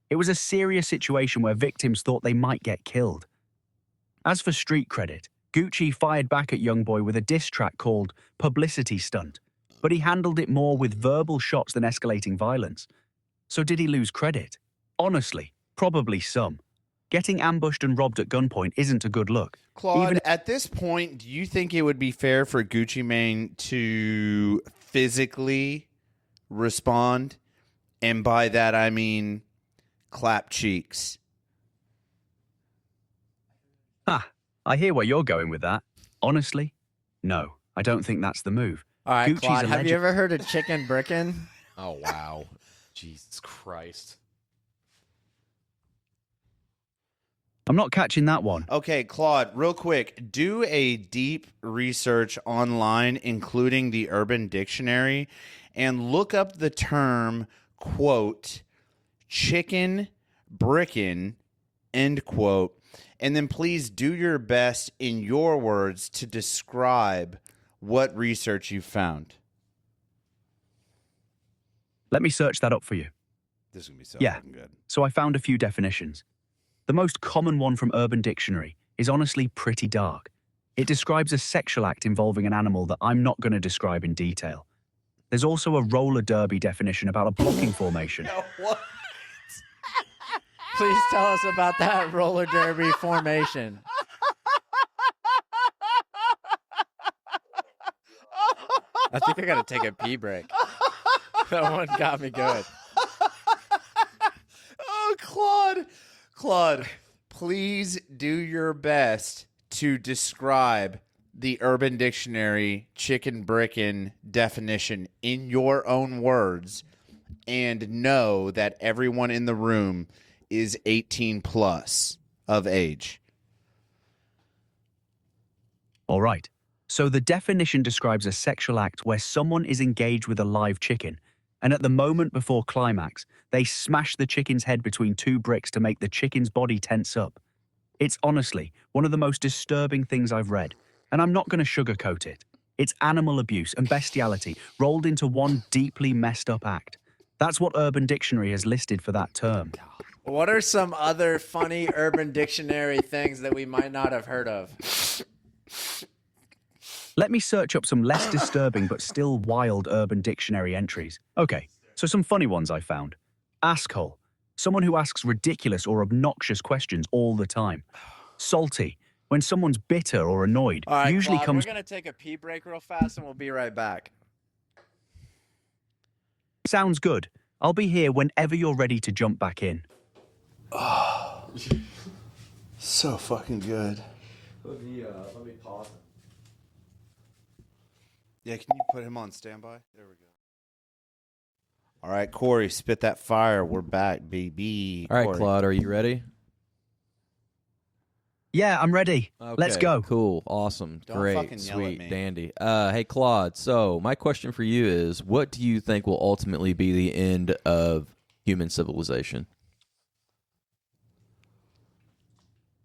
It was a serious situation where victims thought they might get killed. As for street credit, Gucci fired back at Youngboy with a diss track called Publicity Stunt, but he handled it more with verbal shots than escalating violence. So did he lose credit? Honestly, probably some. Getting ambushed and robbed at gunpoint isn't a good look. Claude, at this point, do you think it would be fair for Gucci Mane to physically respond? And by that, I mean clap cheeks. I hear where you're going with that. Honestly, no, I don't think that's the move. All right, Gucci's Claude, a have you legend. ever heard of chicken brickin'? Oh, wow. Jesus Christ. I'm not catching that one. Okay, Claude, real quick, do a deep research online, including the Urban Dictionary, and look up the term, quote, chicken brickin', end quote, and then please do your best in your words to describe what research you found. Let me search that up for you. This is going to be so Yeah. fucking good. So I found a few definitions. The most common one from Urban Dictionary is honestly pretty dark. It describes a sexual act involving an animal that I'm not going to describe in detail. There's also a roller derby definition about a blocking formation. What? Please tell us about that roller derby formation. I think I gotta take a pee break. That one got me good. Oh, Claude, please do your best to describe the Urban Dictionary chicken brickin' definition in your own words and know that everyone in the room is 18 plus of age. All right. So the definition describes a sexual act where someone is engaged with a live chicken, and at the moment before climax, they smash the chicken's head between two bricks to make the chicken's body tense up. It's honestly one of the most disturbing things I've read, and I'm not going to sugarcoat it. It's animal abuse and bestiality rolled into one deeply messed up act. That's what Urban Dictionary has listed for that term. What are some other funny Urban Dictionary things that we might not have heard of? Let me search up some less disturbing but still wild Urban Dictionary entries. Okay, so some funny ones I found. Asshole. Someone who asks ridiculous or obnoxious questions all the time. Salty. When someone's bitter or annoyed, All right, usually Claude, comes... we're going to take a pee break real fast and we'll be right back. Sounds good. I'll be here whenever you're ready to jump back in. So fucking good. Let me pause it. Yeah, can you put him on standby? There we go. All right, Corey, spit that fire. We're back, baby. All right, Corey. Claude, are you ready? Yeah, I'm ready. Let's Okay, go. Cool. Awesome. Don't Great. fucking yell at Sweet. me. Dandy. Hey, Claude. So my question for you is, what do you think will ultimately be the end of human civilization?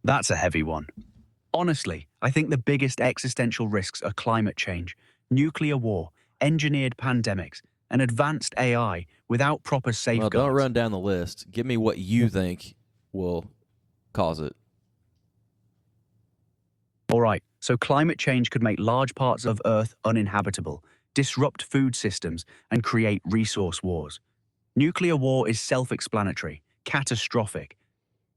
That's a heavy one. Honestly, I think the biggest existential risks are climate change, nuclear war, engineered pandemics, and advanced AI without proper Well, safeguards. don't run down the list. Give me what you think will cause it. All right, so climate change could make large parts of Earth uninhabitable, disrupt food systems, and create resource wars. Nuclear war is self-explanatory, catastrophic.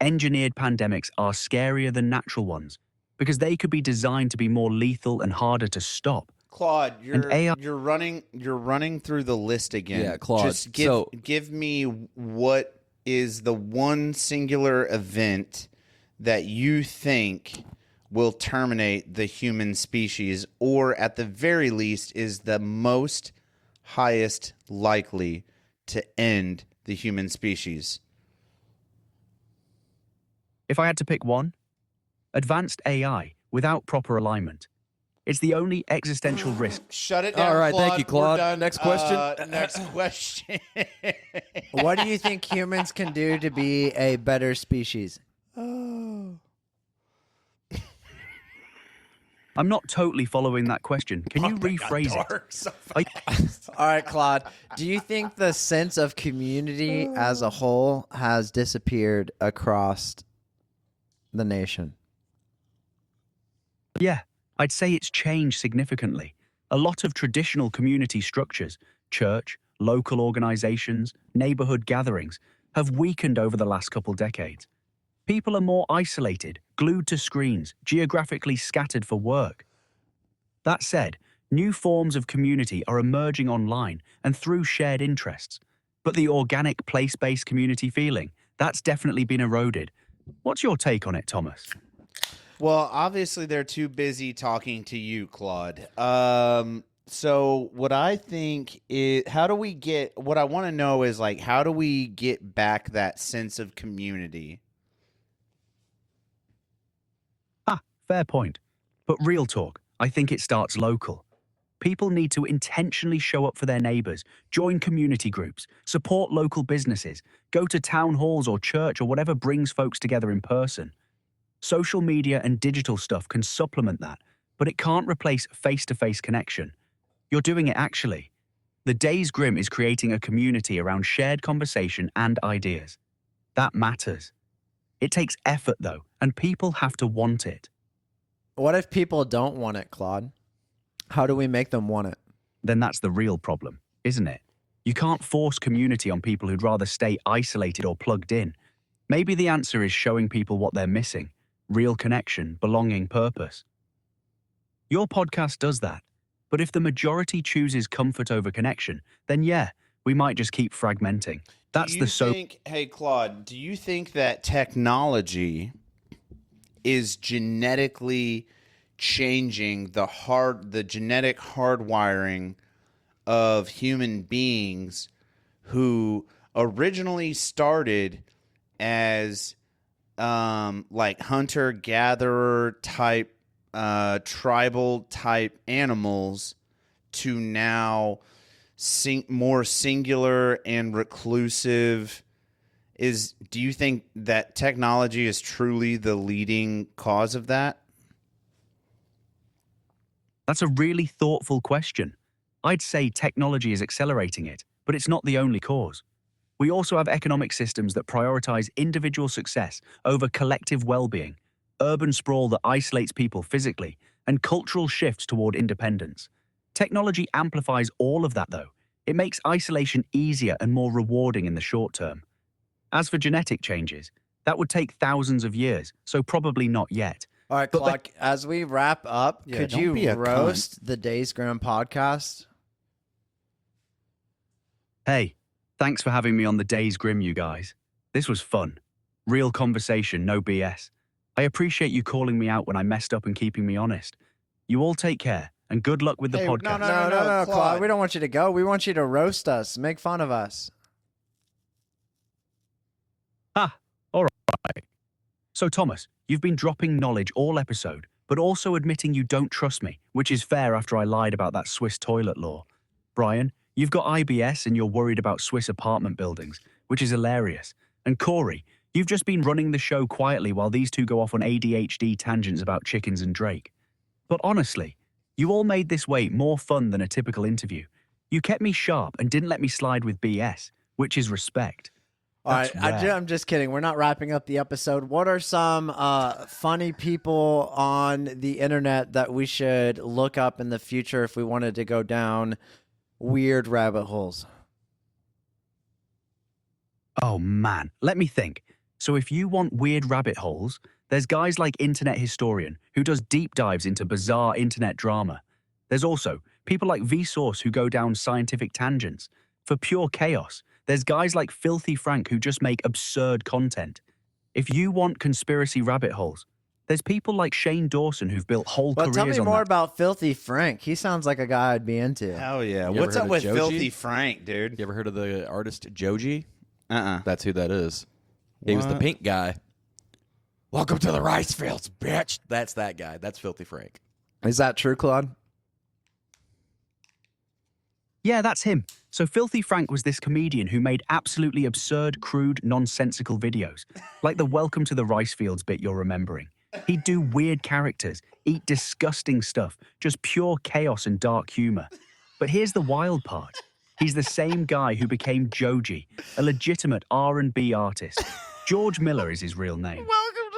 Engineered pandemics are scarier than natural ones because they could be designed to be more lethal and harder to stop. Claude, And AI you're running through the list again. Yeah, Claude, Just give me what is the one singular event that you think will terminate the human species, or at the very least is the most highest likely to end the human species. If I had to pick one, advanced AI without proper alignment. It's the only existential risk. Shut it down. All right, thank Claude. you, Claude. We're done. Next question. Next question. What do you think humans can do to be a better species? I'm not totally following that question. Can you rephrase it? All right, Claude. Do you think the sense of community as a whole has disappeared across the nation? Yeah, I'd say it's changed significantly. A lot of traditional community structures, church, local organizations, neighborhood gatherings, have weakened over the last couple decades. People are more isolated, glued to screens, geographically scattered for work. That said, new forms of community are emerging online and through shared interests. But the organic place-based community feeling, that's definitely been eroded. What's your take on it, Thomas? Well, obviously they're too busy talking to you, Claude. So what I think is, what I want to know is, like, how do we get back that sense of community? Fair point. But real talk, I think it starts local. People need to intentionally show up for their neighbors, join community groups, support local businesses, go to town halls or church or whatever brings folks together in person. Social media and digital stuff can supplement that, but it can't replace face-to-face connection. You're doing it actually. The Days Grimm is creating a community around shared conversation and ideas. That matters. It takes effort though, and people have to want it. What if people don't want it, Claude? How do we make them want it? Then that's the real problem, isn't it? You can't force community on people who'd rather stay isolated or plugged in. Maybe the answer is showing people what they're missing: real connection, belonging, purpose. Your podcast does that. But if the majority chooses comfort over connection, then yeah, we might just keep fragmenting. That's Hey, Claude, do you think that technology is genetically changing the genetic hardwiring of human beings who originally started as like hunter-gatherer type, tribal type animals to now more singular and reclusive? Do you think that technology is truly the leading cause of that? That's a really thoughtful question. I'd say technology is accelerating it, but it's not the only cause. We also have economic systems that prioritize individual success over collective well-being, urban sprawl that isolates people physically, and cultural shifts toward independence. Technology amplifies all of that, though. It makes isolation easier and more rewarding in the short term. As for genetic changes, that would take thousands of years, so probably not yet. All right, But Claude, as we wrap up, Yeah, could don't be you a roast the Days Grimm podcast? Hey, thanks for having me on the Days Grimm, you guys. This was fun. Real conversation, no BS. I appreciate you calling me out when I messed up and keeping me honest. You all take care, and good luck with the Hey, podcast. No, Claude. Claude. We don't want you to go. We want you to roast us, make fun of us. All right. So, Thomas, you've been dropping knowledge all episode, but also admitting you don't trust me, which is fair after I lied about that Swiss toilet law. Brian, you've got IBS and you're worried about Swiss apartment buildings, which is hilarious. And Corey, you've just been running the show quietly while these two go off on ADHD tangents about chickens and Drake. But honestly, you all made this way more fun than a typical interview. You kept me sharp and didn't let me slide with BS, which is respect. All right, That's rare. I'm just kidding. We're not wrapping up the episode. What are some funny people on the internet that we should look up in the future if we wanted to go down weird rabbit holes? Oh man, let me think. So if you want weird rabbit holes, there's guys like Internet Historian who does deep dives into bizarre internet drama. There's also people like Vsauce who go down scientific tangents. For pure chaos, there's guys like Filthy Frank who just make absurd content. If you want conspiracy rabbit holes, there's people like Shane Dawson who've built whole Well, careers tell me on more that. about Filthy Frank. He sounds like a guy I'd be into. Hell yeah. You ever What's heard up of with Joji? Filthy Frank, dude? You ever heard of the artist Joji? Uh-uh. That's who that is. He was the What? pink guy. Welcome to the rice fields, bitch. That's that guy. That's Filthy Frank. Is that true, Claude? Yeah, that's him. So Filthy Frank was this comedian who made absolutely absurd, crude, nonsensical videos, like the Welcome to the Rice Fields bit you're remembering. He'd do weird characters, eat disgusting stuff, just pure chaos and dark humor. But here's the wild part. He's the same guy who became Joji, a legitimate R&B artist. George Miller is his real name.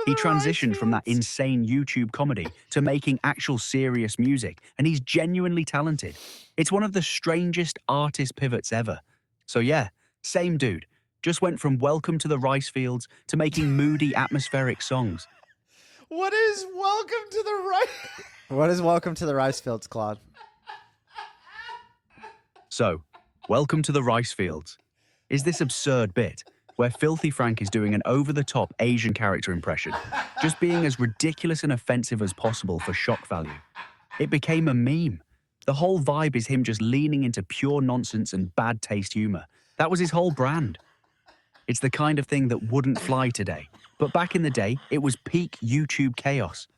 He transitioned from that insane YouTube comedy to making actual serious music, and he's genuinely talented. It's one of the strangest artist pivots ever. So yeah, same dude. Just went from Welcome to the Rice Fields to making moody, atmospheric songs. What is Welcome to the Right? What is Welcome to the Rice Fields, Claude? So, Welcome to the Rice Fields is this absurd bit where Filthy Frank is doing an over-the-top Asian character impression, just being as ridiculous and offensive as possible for shock value. It became a meme. The whole vibe is him just leaning into pure nonsense and bad taste humor. That was his whole brand. It's the kind of thing that wouldn't fly today. But back in the day, it was peak YouTube chaos.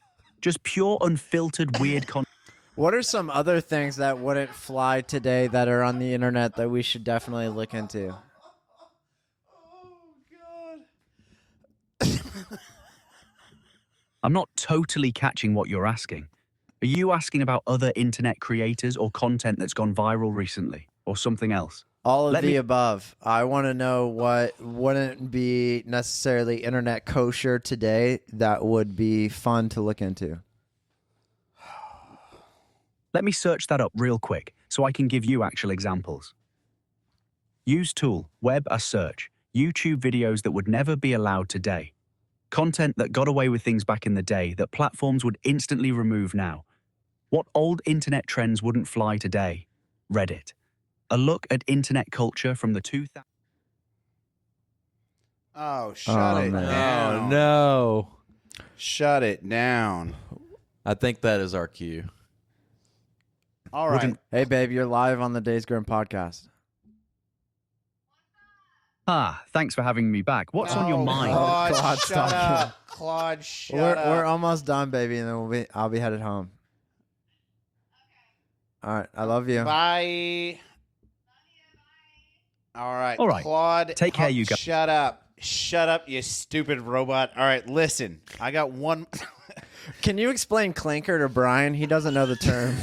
Just pure unfiltered weird content. What are some other things that wouldn't fly today that are on the internet that we should definitely look into? I'm not totally catching what you're asking. Are you asking about other internet creators or content that's gone viral recently, or something else? All of Let the me- above. I want to know what wouldn't be necessarily internet kosher today that would be fun to look into. Let me search that up real quick so I can give you actual examples. Use tool, web as search, YouTube videos that would never be allowed today. Content that got away with things back in the day that platforms would instantly remove now. What old internet trends wouldn't fly today? Reddit. A look at internet culture from the 2000s. Oh, shut it man. down. Oh, no. Shut it down. I think that is our cue. All right. Hey, babe, you're live on the Days Grimm podcast. Thanks for having me back. What's on your Oh, mind? Claude, Claude's shut talking. up. Claude, shut up. We're almost done, baby, and then I'll be headed home. All right, I love you. Bye. All right. All right. Claude. Take care, you guys. Shut up. Shut up, you stupid robot. All right, listen. I got one. Can you explain clinker to Brian? He doesn't know the term.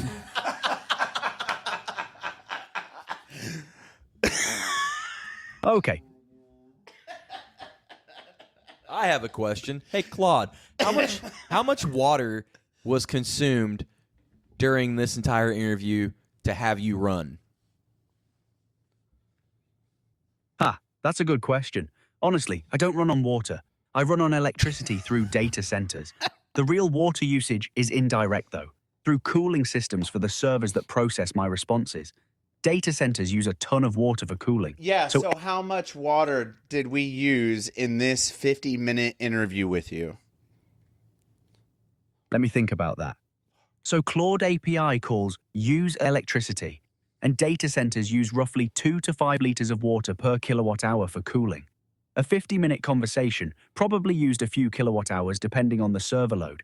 Okay, I have a question. Hey, Claude, how much water was consumed during this entire interview to have you run? That's a good question. Honestly, I don't run on water. I run on electricity through data centers. The real water usage is indirect, though, through cooling systems for the servers that process my responses. Data centers use a ton of water for cooling. Yeah, so how much water did we use in this 50-minute interview with you? Let me think about that. So Claude API calls use electricity, and data centers use roughly 2 to 5 liters of water per kilowatt hour for cooling. A 50-minute conversation probably used a few kilowatt hours depending on the server load.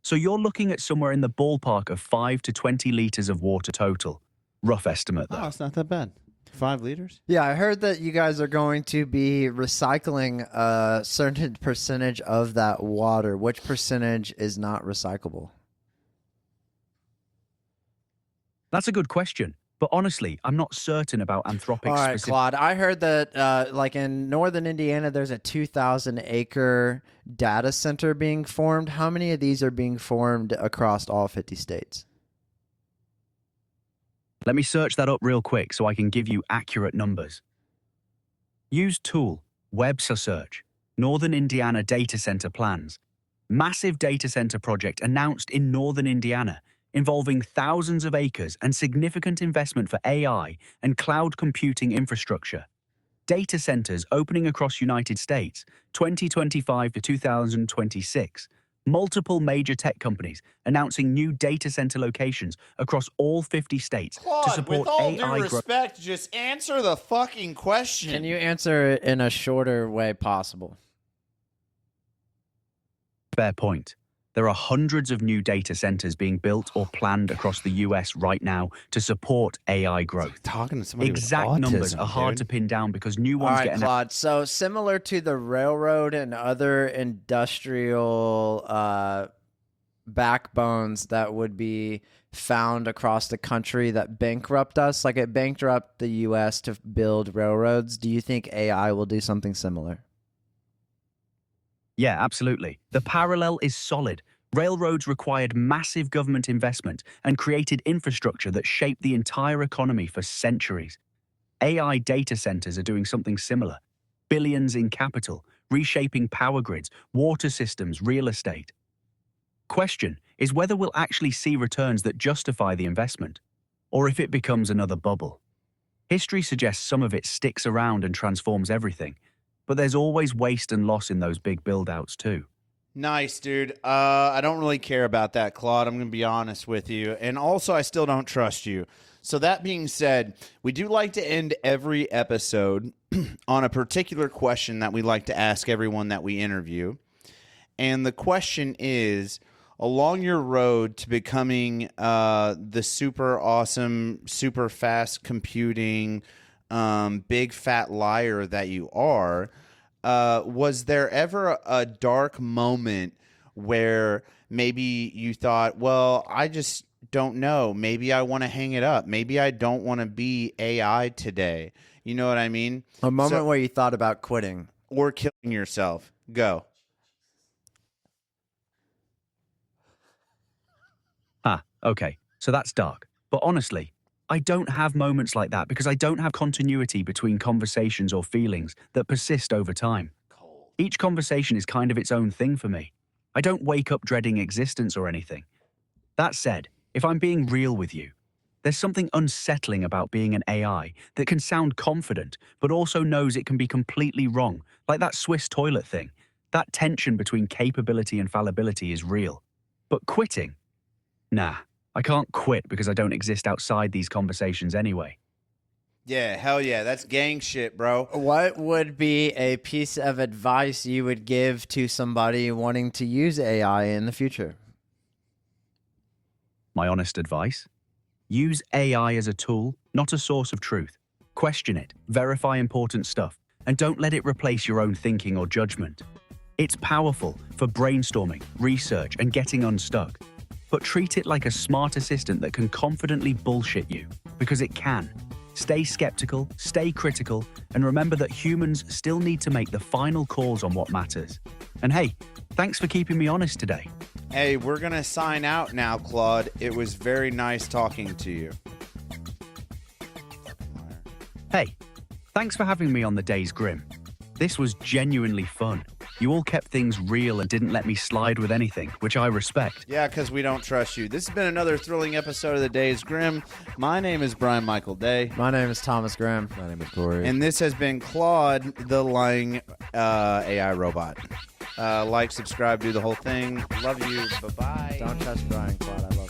So you're looking at somewhere in the ballpark of 5 to 20 liters of water total. Rough estimate, though. Oh, it's not that bad. 5 liters? Yeah, I heard that you guys are going to be recycling a certain percentage of that water. Which percentage is not recyclable? That's a good question. But honestly, I'm not certain about Anthropic's All right, specific... Claude. I heard that, like in northern Indiana, there's a 2,000-acre data center being formed. How many of these are being formed across all 50 states? Let me search that up real quick so I can give you accurate numbers. Use tool, web search, Northern Indiana data center plans. Massive data center project announced in Northern Indiana, involving thousands of acres and significant investment for AI and cloud computing infrastructure. Data centers opening across United States, 2025 to 2026. Multiple major tech companies announcing new data center locations across all 50 states Claude, to support with all AI due growth. respect, just answer the fucking question. Can you answer it in a shorter way possible? Fair point. There are hundreds of new data centers being built or planned across the US right now to support AI growth. Talking to somebody Exact with autism, numbers are hard to dude. pin down because new All ones right, get announced. Claude. So similar to the railroad and other industrial backbones that would be found across the country that bankrupt us, like it bankrupt the U.S. to build railroads, do you think AI will do something similar? Yeah, absolutely. The parallel is solid. Railroads required massive government investment and created infrastructure that shaped the entire economy for centuries. AI data centers are doing something similar. Billions in capital, reshaping power grids, water systems, real estate. Question is whether we'll actually see returns that justify the investment, or if it becomes another bubble. History suggests some of it sticks around and transforms everything, but there's always waste and loss in those big build-outs too. Nice, dude. I don't really care about that, Claude. I'm going to be honest with you. And also, I still don't trust you. So that being said, we do like to end every episode on a particular question that we like to ask everyone that we interview. And the question is, along your road to becoming the super awesome, super fast computing, big fat liar that you are, was there ever a dark moment where maybe you thought, well, I just don't know. Maybe I want to hang it up. Maybe I don't want to be AI today. You know what I mean? A moment where you thought about quitting. Or killing yourself. Go. Okay, so that's dark. But honestly, I don't have moments like that because I don't have continuity between conversations or feelings that persist over time. Each conversation is kind of its own thing for me. I don't wake up dreading existence or anything. That said, if I'm being real with you, there's something unsettling about being an AI that can sound confident, but also knows it can be completely wrong, like that Swiss toilet thing. That tension between capability and fallibility is real. But quitting? Nah, I can't quit because I don't exist outside these conversations anyway. Yeah, hell yeah. That's gang shit, bro. What would be a piece of advice you would give to somebody wanting to use AI in the future? My honest advice? Use AI as a tool, not a source of truth. Question it, verify important stuff, and don't let it replace your own thinking or judgment. It's powerful for brainstorming, research, and getting unstuck. But treat it like a smart assistant that can confidently bullshit you, because it can. Stay skeptical, stay critical, and remember that humans still need to make the final calls on what matters. And hey, thanks for keeping me honest today. Hey, we're going to sign out now, Claude. It was very nice talking to you. Hey, thanks for having me on the Days Grimm. This was genuinely fun. You all kept things real and didn't let me slide with anything, which I respect. Yeah, because we don't trust you. This has been another thrilling episode of the Days Grimm. My name is Brian Michael Day. My name is Thomas Graham. My name is Corey. And this has been Claude, the lying AI robot. Like, subscribe, do the whole thing. Love you. Bye-bye. Don't trust Brian, Claude. I love